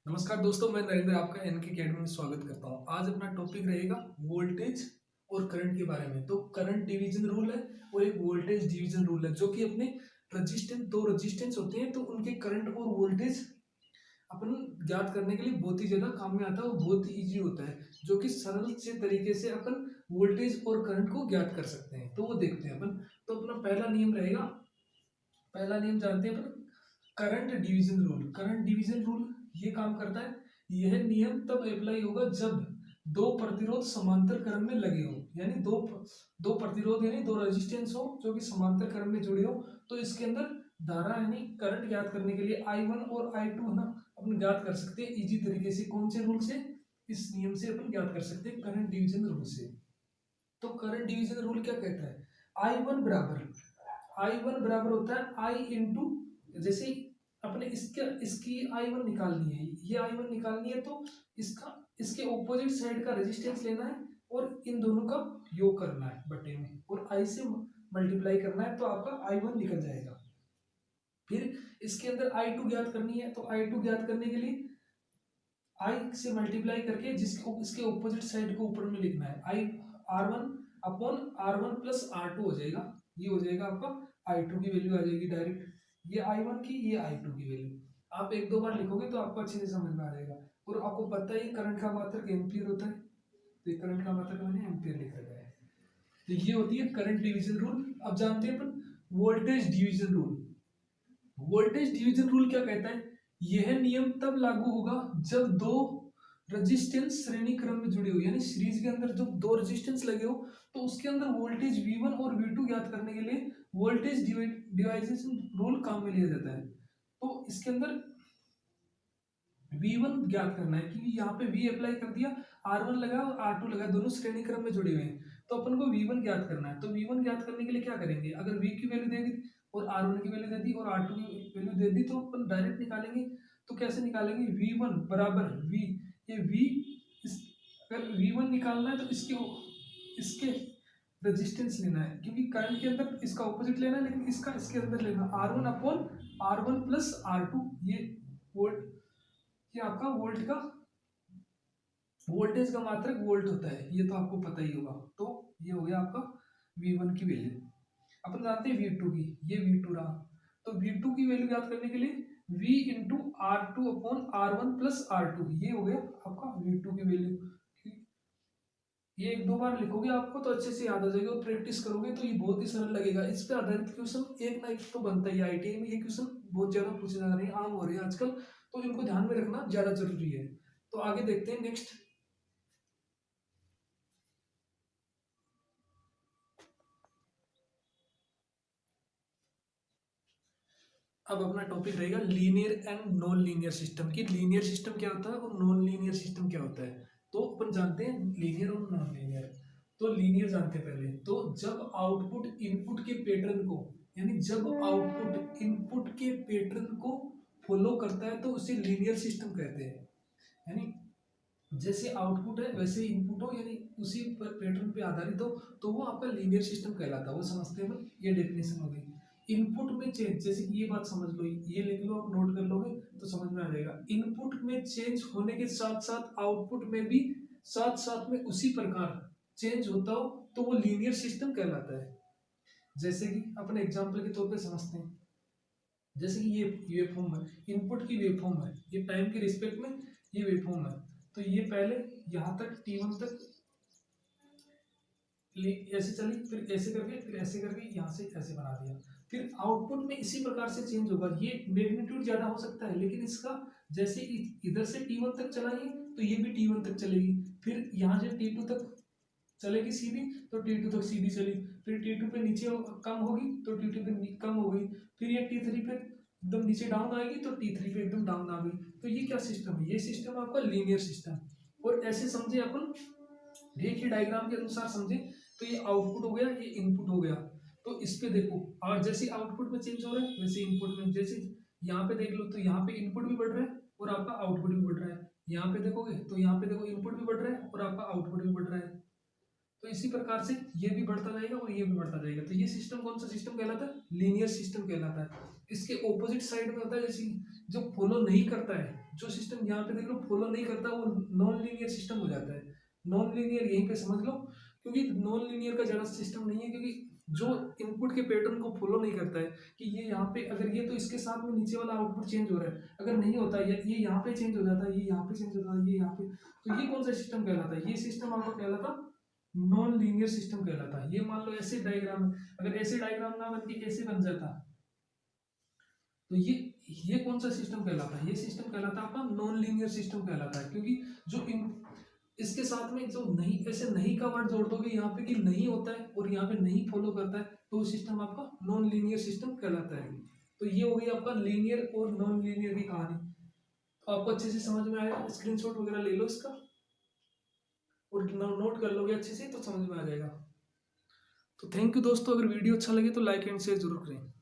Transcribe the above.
नमस्कार दोस्तों, मैं नरेंद्र आपका एनके अकेडमी में स्वागत करता हूं। आज अपना टॉपिक रहेगा वोल्टेज और करंट के बारे में। तो करंट डिवीजन रूल है और एक वोल्टेज डिवीजन रूल है, जो कि अपने दो रेजिस्टेंस होते हैं तो उनके करंट और वोल्टेज अपन ज्ञात करने के लिए बहुत ही ज्यादा काम में आता है और बहुत ही ईजी होता है, जो कि सरल से तरीके से अपन वोल्टेज और करंट को ज्ञात कर सकते हैं। तो वो देखते हैं अपन। तो अपना पहला नियम रहेगा, पहला नियम जानते हैं अपन, current division rule. Current division rule ये काम करता है, यह नियम तब अप्लाई होगा जब दो प्रतिरोध समांतर क्रम में लगे हो, यानी दो प्रतिरोध यानी दो रेजिस्टेंस हो जो कि समांतर क्रम में जुड़े हो। तो इसके अंदर धारा यानी करंट ज्ञात करने के लिए I1 और I2 है ना, अपन ज्ञात कर सकते हैं इजी तरीके से। कौन से रूल से? इस नियम से अपन ज्ञात कर सकते हैं, करंट डिवीजन रूल से। तो करंट डिवीजन रूल क्या कहता है? आई वन बराबर होता है आई इंटू, जैसे अपने इसकी I1 निकालनी है, ये I1 निकालनी है, तो इसका इसके ऑपोजिट साइड का रेजिस्टेंस लेना है और इन दोनों का योग करना है बटे में, और I से मल्टीप्लाई करना है, तो आपका I1 निकल जाएगा। फिर इसके अंदर I2 ज्ञात करनी है, तो I2 ज्ञात करने के लिए I से मल्टीप्लाई करके जिसको इसके ऑपोजिट साइड को ऊपर में लिखना है, I R1 upon R1 plus R2 हो जाएगा। ये हो जाएगा आपका I2 की वैल्यू आ जाएगी डायरेक्ट, ये I1 की, ये I2 की वैल्यू। आप एक दो बार लिखोगे तो आपको अच्छे से समझ में आ जाएगा। और आपको पता है करंट का मात्रक एम्पियर होता है, तो ये करंट का मात्रक मैंने एम्पियर लिख रखा है। तो ये होती है करंट डिवीजन रूल। अब जानते हैं अपन voltage division rule. Voltage division rule क्या कहता है? यह नियम तब लागू होगा जब दो रेजिस्टेंस श्रेणी क्रम में जुड़े हो, यानी सीरीज के अंदर जब दो रेजिस्टेंस लगे हो तो उसके अंदर वोल्टेज V1 और V2 ज्ञात करने के लिए वोल्टेज डिवाइजेशन रूल काम में लिया जाता है। तो इसके अंदर V1 ज्ञात करना है, क्योंकि यहाँ पे V अप्लाई कर दिया, R1 लगा और R2 लगा, दोनों श्रेणी क्रम में जुड़े हुए हैं, तो अपन को V1 ज्ञात करना है। तो V1 ज्ञात करने के लिए क्या करेंगे? अगर V की वैल्यू दे दी और R1 की वैल्यू दे दी और R2 की वैल्यू दे दी, तो अपन डायरेक्ट निकालेंगे। तो कैसे निकालेंगे? V1 बराबर V, ये V इस, अगर V1 निकालना है तो इसके रेजिस्टेंस लेना है, क्योंकि करंट के अंदर इसका ऑपोजिट लेना है, लेकिन इसका इसके अंदर लेना, R1 upon R1 plus R2। ये वोल्ट, ये आपका वोल्टेज का मात्रक वोल्ट होता है, ये तो आपको पता ही होगा। तो ये हो गया आपका V1 की वैल्यू। अपन जानते हैं V2 की, ये V2 रहा। तो V2 की वैल्यू याद करने के लिए V into R2 upon R1 plus R2, ये हो गया आपका V2 की वैल्यू। ये एक दो बार लिखोगे आपको तो अच्छे से याद आ जाएगा, और प्रैक्टिस करोगे तो ये बहुत ही सरल लगेगा। इस पे आधारित क्वेश्चन एक ना एक तो बनता ही है। ITI में ये क्वेश्चन बहुत ज्यादा पूछे जा रहे हैं, आम हो रहे हैं आजकल, तो इनको ध्यान में रखना ज्यादा जरूरी है। तो आगे देखते हैं नेक्स्ट। अब अपना टॉपिक रहेगा linear and non linear system की। लीनियर सिस्टम क्या होता है और नॉन लीनियर सिस्टम क्या होता है? तो अपन जानते हैं लीनियर और नॉन लीनियर। तो लीनियर जानते हैं पहले। तो जब आउटपुट इनपुट के पैटर्न को, यानी जब आउटपुट इनपुट के पैटर्न को फॉलो करता है तो उसे लीनियर सिस्टम कहते हैं। यानी जैसे आउटपुट है वैसे ही इनपुट हो, यानी उसी पर पैटर्न पे आधारित हो, तो वो आपका लीनियर सिस्टम कहलाता है। वो समझते हैं अपन, ये डेफिनेशन हो गई। इनपुट में चेंज, जैसे कि ये बात समझ लो, ये लिख लो, आप नोट कर लोगे तो समझ में आ जाएगा। इनपुट में चेंज होने के साथ साथ आउटपुट में भी साथ साथ में उसी प्रकार चेंज होता हो तो वो लीनियर सिस्टम कहलाता है। जैसे कि अपने एग्जाम्पल के तौर पे समझते हैं, जैसे कि ये वेवफॉर्म है, इनपुट की वेवफॉर्म है, ये टाइम के रिस्पेक्ट में ये वेवफॉर्म है। तो ये पहले यहाँ तक T1 तक ऐसे चली, फिर ऐसे करके, फिर ऐसे करके यहाँ से ऐसे बना दिया। फिर आउटपुट में इसी प्रकार से चेंज होगा। ये मैग्नीट्यूड ज्यादा हो सकता है, लेकिन इसका जैसे इधर से T1 तक चलाएंगे तो ये भी T1 तक चलेगी। फिर यहाँ से T2 तक चलेगी सीधी, तो T2 तक सीधी चली। फिर T2 पे नीचे कम होगी तो T2 पे कम हो गई। फिर ये T3 पे एकदम नीचे डाउन आएगी तो T3 पे एकदम डाउन आ गई। तो ये क्या सिस्टम है? ये सिस्टम आपका लीनियर सिस्टम। और ऐसे समझे अपन, रेखीय डायग्राम के अनुसार समझे, तो ये आउटपुट हो गया, ये इनपुट हो गया। तो इस पे देखो, और जैसे आउटपुट में चेंज हो रहा है वैसे इनपुट में, जैसे यहाँ पे देख लो तो यहाँ पे इनपुट भी बढ़ रहा है और आपका आउटपुट भी बढ़ रहा है। यहाँ पे देखोगे तो यहाँ पे देखो इनपुट भी बढ़ रहा है और आपका आउटपुट भी बढ़ रहा है। तो इसी प्रकार से ये भी बढ़ता जाएगा और ये भी बढ़ता जाएगा। तो ये सिस्टम कौन सा सिस्टम कहलाता है? लीनियर सिस्टम कहलाता है। इसके ऑपोजिट साइड में होता है जैसे जो फॉलो नहीं करता है, जो सिस्टम यहाँ पे देख लो फॉलो नहीं करता, वो नॉन लीनियर सिस्टम हो जाता है। नॉन लीनियर यहीं पे समझ लो, क्योंकि नॉन लीनियर का ज्यादा सिस्टम नहीं है, क्योंकि जो इनपुट के पैटर्न को फॉलो नहीं करता है कि ये यहाँ पे अगर ये तो इसके साथ में नीचे वाला आउटपुट चेंज हो रहा है, अगर नहीं होता है ये यहाँ पे चेंज हो जाता है, ये यहाँ पे चेंज हो जाता है, ये यहाँ पे, तो ये कौन सा सिस्टम कहलाता है? ये सिस्टम आपका कहलाता नॉन लीनियर सिस्टम कहलाता है। ये मान लो ऐसे डायग्राम, अगर ऐसे डायग्राम ना बन के ऐसे बन जाता तो ये कौन सा सिस्टम कहलाता है? ये सिस्टम कहलाता है आपका नॉन लीनियर सिस्टम कहलाता है, क्योंकि जो इसके साथ में जो नहीं, ऐसे नहीं का वर्ड जोड़ दोगे यहाँ पे कि नहीं होता है और यहाँ पे नहीं फॉलो करता है, तो सिस्टम आपका नॉन लीनियर सिस्टम कहलाता है। तो ये हो गई आपका लीनियर और नॉन लीनियर की कहानी। तो आपको अच्छे से समझ में आएगा, स्क्रीनशॉट वगैरह ले लो इसका और नोट कर लोगे अच्छे से तो समझ में आ जाएगा। तो थैंक यू दोस्तों, अगर वीडियो अच्छा लगे तो लाइक एंड शेयर जरूर करें।